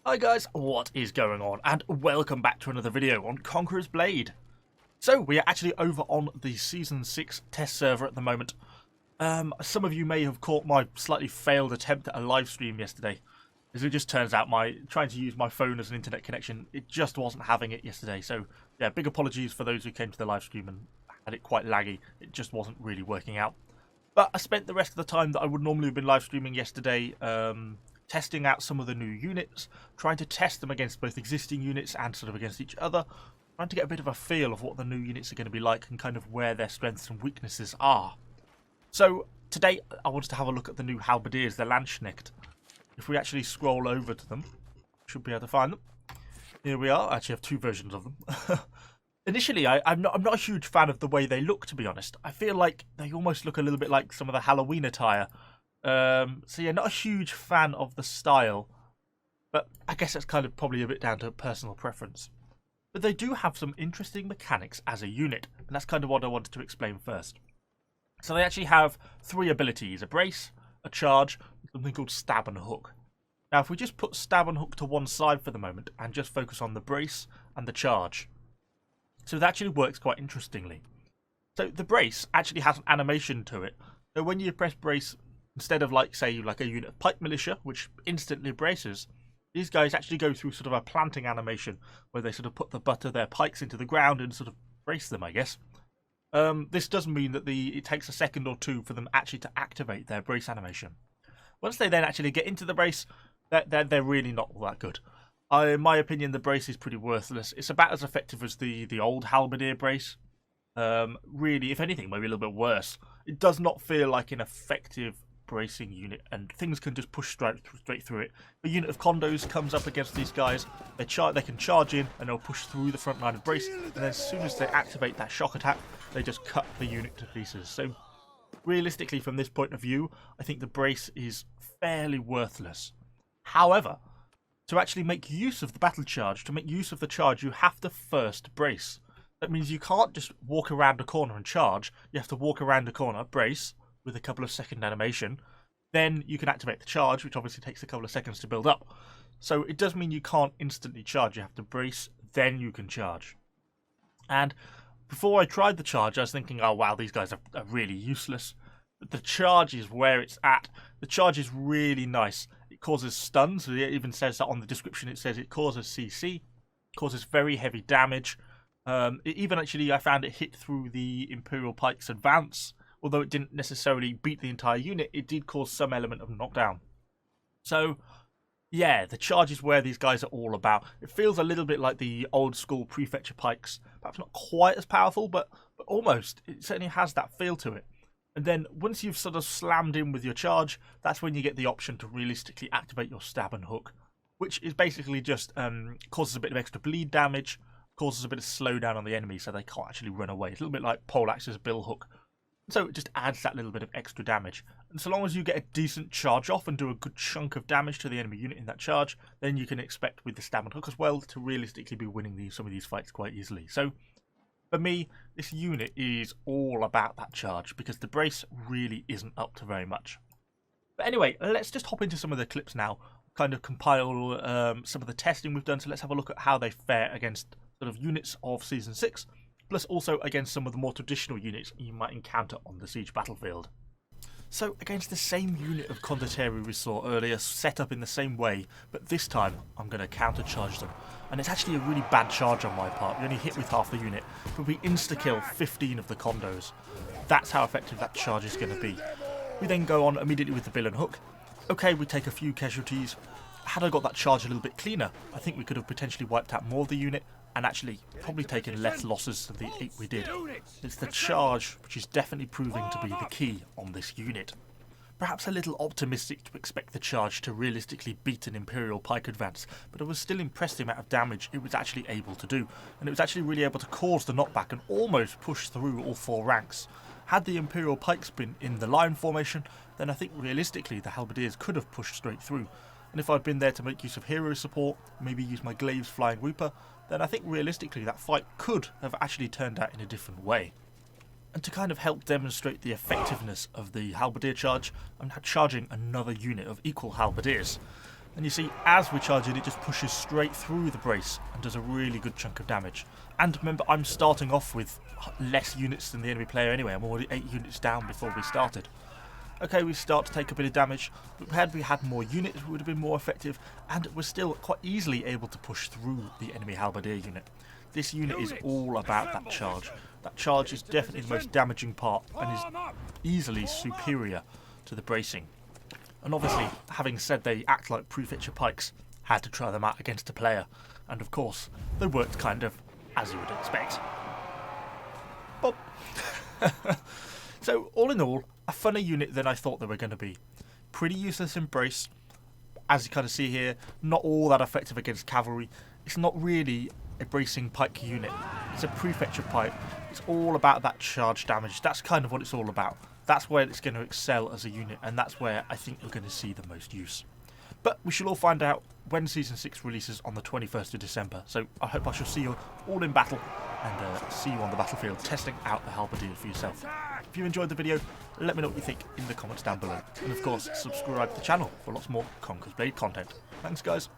Hi guys, what is going on? And welcome back to another video on Conqueror's Blade. So, we are actually over on the Season 6 test server at the moment. Some of you may have caught my slightly failed attempt at a live stream yesterday. As it just turns out, trying to use my phone as an internet connection, it just wasn't having it yesterday. So, yeah, big apologies for those who came to the live stream and had it quite laggy. It just wasn't really working out. But I spent the rest of the time that I would normally have been live streaming yesterday, testing out some of the new units, trying to test them against both existing units and sort of against each other, trying to get a bit of a feel of what the new units are going to be like and kind of where their strengths and weaknesses are. So today I wanted to have a look at the new Halberdiers the Landsknechts. If we actually scroll over to them, we should be able to find them. Here we are. I actually have two versions of them. Initially, I'm not a huge fan of the way they look, to be honest. I feel like they almost look a little bit like some of the Halloween attire. So yeah, not a huge fan of the style, but I guess that's kind of probably a bit down to personal preference. But they do have some interesting mechanics as a unit, and that's kind of what I wanted to explain first. So they actually have three abilities: a brace, a charge, and something called stab and hook. Now if we just put stab and hook to one side for the moment and just focus on the brace and the charge. So that actually works quite interestingly. So the brace actually has an animation to it. So when you press brace, instead of like a unit of pike militia, which instantly braces, these guys actually go through sort of a planting animation where they sort of put the butt of their pikes into the ground and sort of brace them, I guess. This does mean that it takes a second or two for them actually to activate their brace animation. Once they then actually get into the brace, they're really not all that good. In my opinion, the brace is pretty worthless. It's about as effective as the old Halberdier brace. Really, if anything, maybe a little bit worse. It does not feel like an effective bracing unit, and things can just push straight through it. A unit of condos comes up against these guys, they can charge in and they'll push through the front line of brace, and then as soon as they activate that shock attack, they just cut the unit to pieces. So realistically, from this point of view, I think the brace is fairly worthless. However, to actually make use of the battle charge, to make use of the charge, you have to first brace. That means you can't just walk around a corner and charge. You have to walk around a corner, brace, with a couple of second animation. Then you can activate the charge, which obviously takes a couple of seconds to build up. So it does mean you can't instantly charge. You have to brace, then you can charge. And before I tried the charge, I was thinking, oh wow, these guys are really useless. But the charge is where it's at. The charge is really nice. It causes stuns. It even says that on the description. It says it causes CC, causes very heavy damage. I found it hit through the Imperial Pike's advance. Although it didn't necessarily beat the entire unit, it did cause some element of knockdown. So, yeah, the charge is where these guys are all about. It feels a little bit like the old school Prefecture Pikes. Perhaps not quite as powerful, but almost. It certainly has that feel to it. And then once you've sort of slammed in with your charge, that's when you get the option to realistically activate your stab and hook, which is basically just causes a bit of extra bleed damage, causes a bit of slowdown on the enemy so they can't actually run away. It's a little bit like Poleaxe's bill hook. So it just adds that little bit of extra damage. And so long as you get a decent charge off and do a good chunk of damage to the enemy unit in that charge, then you can expect with the stab and hook as well to realistically be winning some of these fights quite easily. So for me, this unit is all about that charge because the brace really isn't up to very much. But anyway, let's just hop into some of the clips now, kind of compile some of the testing we've done. So let's have a look at how they fare against sort of units of Season 6. Plus also against some of the more traditional units you might encounter on the siege battlefield. So against the same unit of condottieri we saw earlier, set up in the same way, but this time I'm going to counter-charge them. And it's actually a really bad charge on my part. We only hit with half the unit, but we insta-kill 15 of the condos. That's how effective that charge is going to be. We then go on immediately with the bill and hook. Okay, we take a few casualties. Had I got that charge a little bit cleaner, I think we could have potentially wiped out more of the unit, and actually probably taken less losses than the 8 we did. It's the charge which is definitely proving to be the key on this unit. Perhaps a little optimistic to expect the charge to realistically beat an Imperial Pike advance, but I was still impressed the amount of damage it was actually able to do, and it was actually really able to cause the knockback and almost push through all 4 ranks. Had the Imperial Pikes been in the line formation, then I think realistically the Halberdiers could have pushed straight through. And if I'd been there to make use of hero support, maybe use my Glaive's Flying Reaper, then I think realistically that fight could have actually turned out in a different way. And to kind of help demonstrate the effectiveness of the Halberdier charge, I'm now charging another unit of equal Halberdiers. And you see, as we charge it just pushes straight through the brace and does a really good chunk of damage. And remember, I'm starting off with less units than the enemy player anyway. I'm already 8 units down before we started. Okay, we start to take a bit of damage, but had we had more units, we would have been more effective, and we're still quite easily able to push through the enemy Halberdier unit. This unit is all about that charge. That charge is definitely the most damaging part, and is easily superior to the bracing. And obviously, having said they act like prefetcher pikes, had to try them out against a player, and of course, they worked kind of as you would expect. Bob. So, all in all, a funner unit than I thought they were going to be. Pretty useless in brace. As you kind of see here, not all that effective against cavalry. It's not really a bracing pike unit. It's a prefetcher pike. It's all about that charge damage. That's kind of what it's all about. That's where it's going to excel as a unit, and that's where I think you're going to see the most use. But we shall all find out when Season 6 releases on the 21st of December. So I hope I shall see you all in battle, and see you on the battlefield testing out the Halberdiers for yourself. If you enjoyed the video, let me know what you think in the comments down below. And of course, subscribe to the channel for lots more Conqueror's Blade content. Thanks guys.